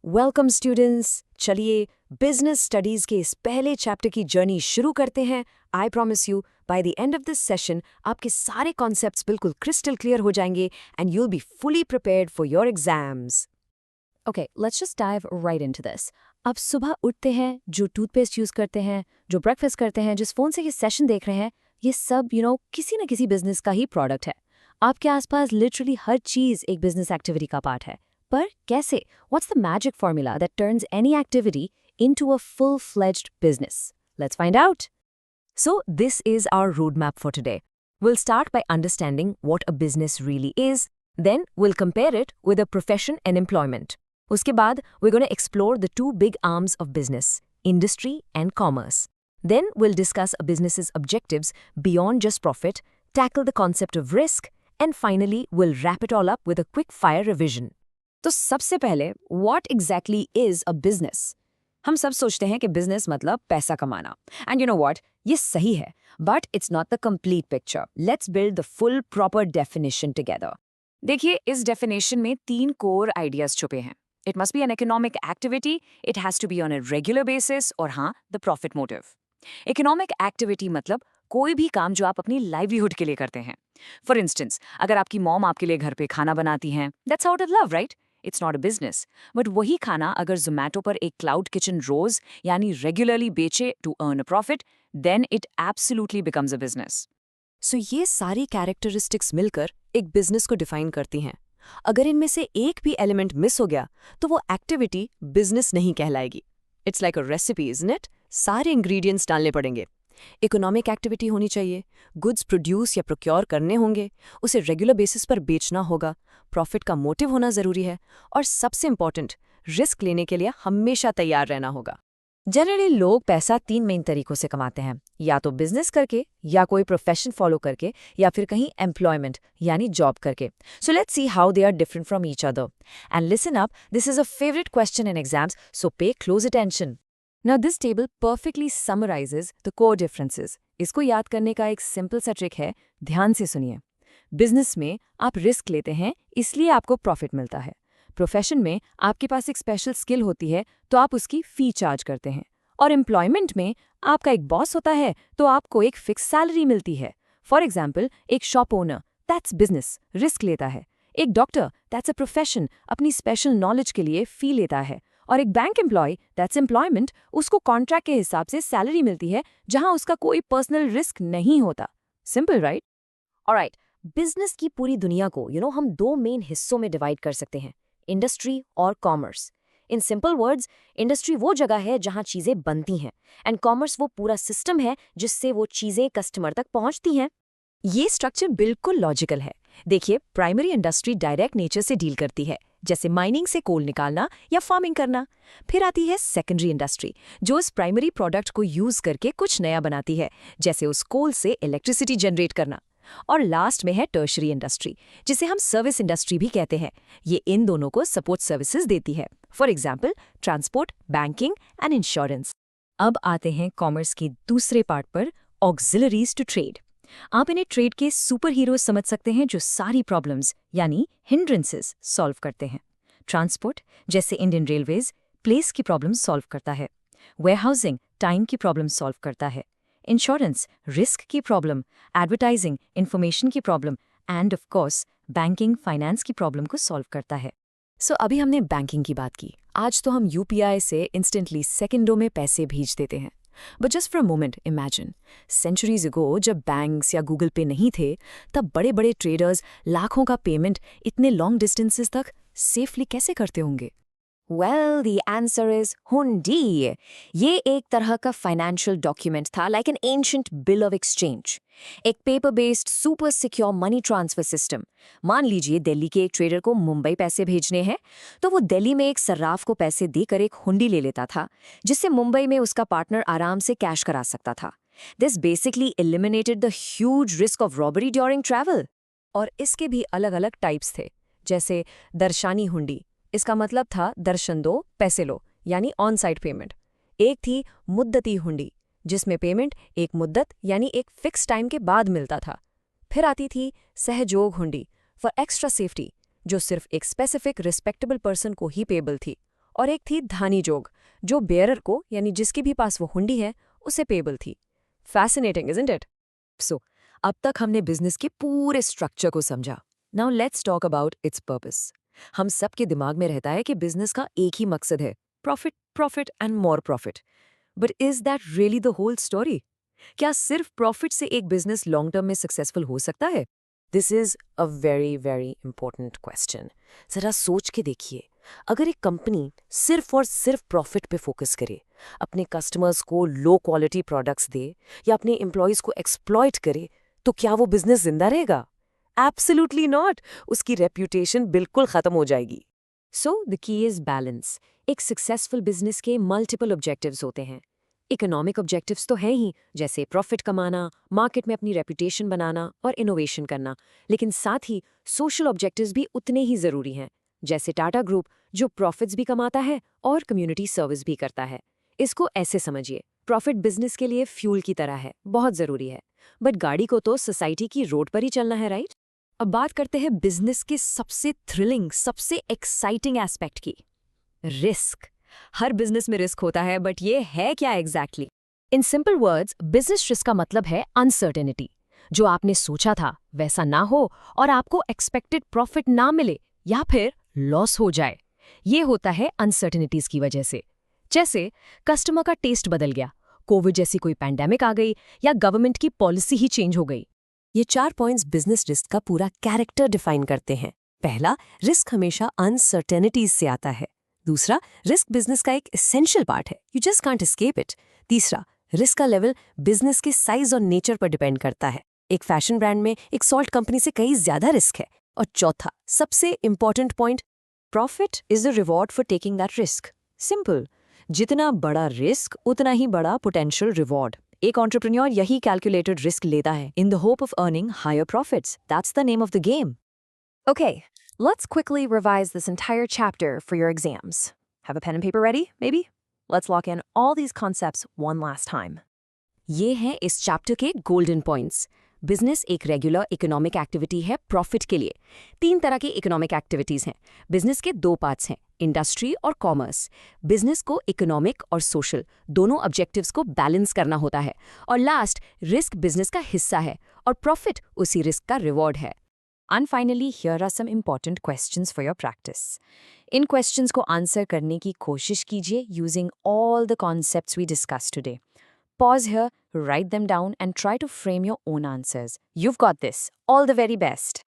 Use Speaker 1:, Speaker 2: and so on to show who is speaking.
Speaker 1: Welcome students. चलिए business studies के इस पहले चैप्टर की जर्नी शुरू करते हैं। I promise you by the end of this session आपके सारे कॉन्सेप्ट्स बिल्कुल क्रिस्टल क्लियर हो जाएंगे and you'll be fully prepared for your exams. Okay, let's just dive right into this. अब सुबह उठते हैं, जो टूथपेस्ट यूज करते हैं, जो ब्रेकफास्ट करते हैं, जिस फोन से ये सेशन देख रहे हैं, ये सब किसी न किसी बिजनेस का ही प्रोडक्ट है। आपके आसपास लिटरली हर चीज एक बिजनेस एक्टिविटी का पार्ट है। पर कैसे? What's the magic formula that turns any activity into a full-fledged business? Let's find out. So this is our roadmap for today. We'll start by understanding what a business really is. Then we'll compare it with a profession and employment. उसके बाद we're going to explore the two big arms of business, industry and commerce. Then we'll discuss a business's objectives beyond just profit, tackle the concept of risk, and finally we'll wrap it all up with a quick fire revision. तो सबसे पहले what exactly is a business? हम सब सोचते हैं कि business मतलब पैसा कमाना। एंड यू नो व्हाट, ये सही है, but it's not the complete picture. Let's build the full proper definition together. देखिए, इस डेफिनेशन में 3 कोर आइडियाज छुपे हैं। It must be an economic activity, it has to be on a regular basis, और हाँ, the profit motive. Economic activity मतलब कोई भी काम जो आप अपनी लाइवलीहुड के लिए करते हैं। फॉर इंस्टेंस, अगर आपकी मॉम आपके लिए घर पे खाना बनाती हैं, that's out of love, right? It's not a business. But वही खाना अगर जोमैटो पर एक क्लाउड किचन रोज यानी रेगुलरली बेचे to earn a profit, then it absolutely becomes a business. So ये सारी कैरेक्टरिस्टिक्स मिलकर एक बिजनेस को डिफाइन करती हैं। अगर इनमें से एक भी एलिमेंट मिस हो गया तो वो एक्टिविटी बिजनेस नहीं कहलाएगी। It's like a recipe, isn't it? सारे इंग्रेडिएंट्स डालने पड़ेंगे। इकोनॉमिक एक्टिविटी होनी चाहिए, गुड्स प्रोड्यूस या प्रोक्योर करने होंगे, उसे रेगुलर बेसिस पर बेचना होगा, प्रॉफिट का मोटिव होना जरूरी है, और सबसे इंपॉर्टेंट, रिस्क लेने के लिए हमेशा तैयार रहना होगा। जनरली लोग पैसा 3 मेन तरीकों से कमाते हैं, या तो बिजनेस करके, या कोई प्रोफेशन फॉलो करके, या फिर कहीं एम्प्लॉयमेंट यानी जॉब करके। So let's see how they are different from each other. And listen up, this is a favourite question in exams, so pay close attention. Now this table perfectly summarizes the core differences. इसको याद करने का एक simple सा trick है, ध्यान से सुनिए। बिजनेस में आप रिस्क लेते हैं, इसलिए आपको प्रॉफिट मिलता है। प्रोफेशन में आपके पास एक स्पेशल स्किल होती है, तो आप उसकी फी चार्ज करते हैं। और एम्प्लॉयमेंट में आपका एक बॉस होता है, तो आपको एक फिक्स सैलरी मिलती है। फॉर एग्जाम्पल, एक shop owner, that's business, risk लेता है। एक डॉक्टर, दैट्स अ प्रोफेशन, अपनी स्पेशल नॉलेज के लिए फी लेता है। और एक बैंक एम्प्लॉय, दैट्स एम्प्लॉयमेंट, उसको कॉन्ट्रैक्ट के हिसाब से सैलरी मिलती है, जहां उसका कोई पर्सनल रिस्क नहीं होता। Simple, right? ऑलराइट, बिजनेस की पूरी दुनिया को हम 2 मेन हिस्सों में डिवाइड कर सकते हैं, इंडस्ट्री और commerce. In simple words, industry वो जगह है जहां चीजें बनती हैं, एंड कॉमर्स वो पूरा सिस्टम है जिससे वो चीजें कस्टमर तक पहुंचती हैं। ये स्ट्रक्चर बिल्कुल लॉजिकल है। देखिए, प्राइमरी इंडस्ट्री डायरेक्ट नेचर से डील करती है, जैसे माइनिंग से कोल निकालना या फार्मिंग करना। फिर आती है सेकेंडरी इंडस्ट्री, जो इस प्राइमरी प्रोडक्ट को यूज करके कुछ नया बनाती है, जैसे उस कोल से इलेक्ट्रिसिटी जनरेट करना। और लास्ट में है टर्शरी इंडस्ट्री, जिसे हम सर्विस इंडस्ट्री भी कहते हैं। ये इन दोनों को सपोर्ट सर्विसेज देती है, for example transport, banking and insurance. अब आते हैं कॉमर्स के दूसरे पार्ट पर, ऑक्सिलरीज टू ट्रेड। आप इन्हें ट्रेड के सुपर हीरोज समझ सकते हैं, जो सारी प्रॉब्लम्स यानी हिंड्रेंसेस सॉल्व करते हैं। ट्रांसपोर्ट, जैसे इंडियन रेलवेज, प्लेस की प्रॉब्लम सॉल्व करता है। वेयरहाउसिंग, टाइम की प्रॉब्लम सॉल्व करता है। इंश्योरेंस, रिस्क की प्रॉब्लम। एडवर्टाइजिंग, इंफॉर्मेशन की problem. End of course banking, finance की प्रॉब्लम को सॉल्व करता है। सो अभी हमने बैंकिंग की बात की, आज तो हम यूपीआई से इंस्टेंटली सेकंडों में पैसे भेज देते हैं। But just for a moment imagine, centuries ago जब बैंक्स या गूगल पे नहीं थे, तब बड़े बड़े ट्रेडर्स लाखों का पेमेंट इतने लॉन्ग डिस्टेंसेस तक सेफली कैसे करते होंगे? Well, the answer is हुंडी। ये एक तरह का फाइनेंशियल डॉक्यूमेंट था, like an ancient bill of exchange, एक paper based super secure money transfer system. मान लीजिए दिल्ली के एक ट्रेडर को मुंबई पैसे भेजने हैं, तो वो दिल्ली में एक सर्राफ को पैसे देकर एक हुंडी ले लेता था, जिससे मुंबई में उसका पार्टनर आराम से कैश करा सकता था। This basically eliminated the huge risk of robbery during travel. और इसके भी अलग अलग टाइप्स थे, जैसे दर्शानी हुंडी, इसका मतलब था दर्शन दो पैसे लो, यानी ऑन साइट पेमेंट। एक थी मुद्दती हुंडी, जिसमें पेमेंट एक मुद्दत यानी एक फिक्स टाइम के बाद मिलता था। फिर आती थी सहयोग हुंडी, फॉर एक्स्ट्रा सेफ्टी, जो सिर्फ एक स्पेसिफिक रिस्पेक्टेबल पर्सन को ही पेबल थी। और एक थी धानी जोग, जो बेयरर को यानी जिसके भी पास वो हुंडी है उसे पेबल थी। Fascinating, isn't it? सो अब तक हमने बिजनेस के पूरे स्ट्रक्चर को समझा। Now let's talk about it's purpose. हम सबके दिमाग में रहता है कि बिजनेस का एक ही मकसद है, profit, profit and more profit. But is that really the whole story? क्या सिर्फ प्रॉफिट से एक बिजनेस लॉन्ग टर्म में सक्सेसफुल हो सकता है? This is a very very important question. जरा सोच के देखिए, अगर एक कंपनी सिर्फ और सिर्फ प्रॉफिट पे फोकस करे, अपने कस्टमर्स को लो क्वालिटी प्रोडक्ट्स दे या अपने एम्प्लॉयज को एक्सप्लॉइट करे, तो क्या वो बिजनेस जिंदा रहेगा? Absolutely not. उसकी रेप्यूटेशन बिल्कुल खत्म हो जाएगी। So the key is balance. एक सक्सेसफुल बिजनेस के मल्टीपल ऑब्जेक्टिव्स होते हैं। इकोनॉमिक ऑब्जेक्टिव्स तो हैं ही, जैसे प्रॉफिट कमाना, मार्केट में अपनी रेपुटेशन बनाना और इनोवेशन करना, लेकिन साथ ही सोशल ऑब्जेक्टिव्स भी उतने ही ज़रूरी हैं, जैसे टाटा ग्रुप जो प्रॉफिट्स भी कमाता है और कम्युनिटी सर्विस भी करता है। इसको ऐसे समझिए, प्रॉफिट बिजनेस के लिए फ्यूल की तरह है, बहुत ज़रूरी है, बट गाड़ी को तो सोसाइटी की रोड पर ही चलना है, राइट? अब बात करते हैं बिजनेस के सबसे थ्रिलिंग, सबसे एक्साइटिंग एस्पेक्ट की, रिस्क। हर बिजनेस में रिस्क होता है, बट ये है क्या exactly? In simple words, business risk का मतलब है अनसर्टेनिटी। जो आपने सोचा था वैसा ना हो और आपको एक्सपेक्टेड प्रॉफिट ना मिले या फिर लॉस हो जाए। ये होता है अनसर्टेनिटीज की वजह से। जैसे कस्टमर का टेस्ट बदल गया, कोविड जैसी कोई पैंडेमिक आ गई या गवर्नमेंट की पॉलिसी ही चेंज हो गई। ये 4 पॉइंट्स बिजनेस रिस्क का पूरा कैरेक्टर डिफाइन करते हैं। पहला, रिस्क हमेशा अनसर्टेनिटीज से आता है। दूसरा, रिस्क बिजनेस का एक एसेंशियल पार्ट है, you just can't escape it. तीसरा, रिस्क का लेवल बिजनेस के साइज और नेचर पर डिपेंड करता है। एक फैशन ब्रांड में एक सॉल्ट कंपनी से कहीं ज्यादा रिस्क है। और चौथा, सबसे important point, profit is the reward for taking that risk. Simple, जितना बड़ा रिस्क उतना ही बड़ा पोटेंशियल रिवॉर्ड। एक एंटरप्रेन्योर यही कैलकुलेटेड रिस्क लेता है in the hope of earning higher profits. That's the name of the game. Okay, let's quickly revise this entire chapter for your exams. Have a pen and paper ready, maybe? Let's lock in all these concepts one last time. ये हैं इस chapter के golden points. Business एक regular economic activity है profit के लिए। 3 तरह की इकोनॉमिक एक्टिविटीज हैं। बिजनेस के 2 पार्ट्स हैं, इंडस्ट्री और कॉमर्स। बिजनेस को इकोनॉमिक और सोशल दोनों ऑब्जेक्टिव्स को बैलेंस करना होता है। और लास्ट, रिस्क बिजनेस का हिस्सा है और प्रॉफिट उसी रिस्क का रिवॉर्ड है। And finally, here are some important questions for your practice. In questions को आंसर करने की कोशिश कीजिए using all the concepts we discussed today. Pause here, write them down and try to frame your own answers. You've got this. All the very best.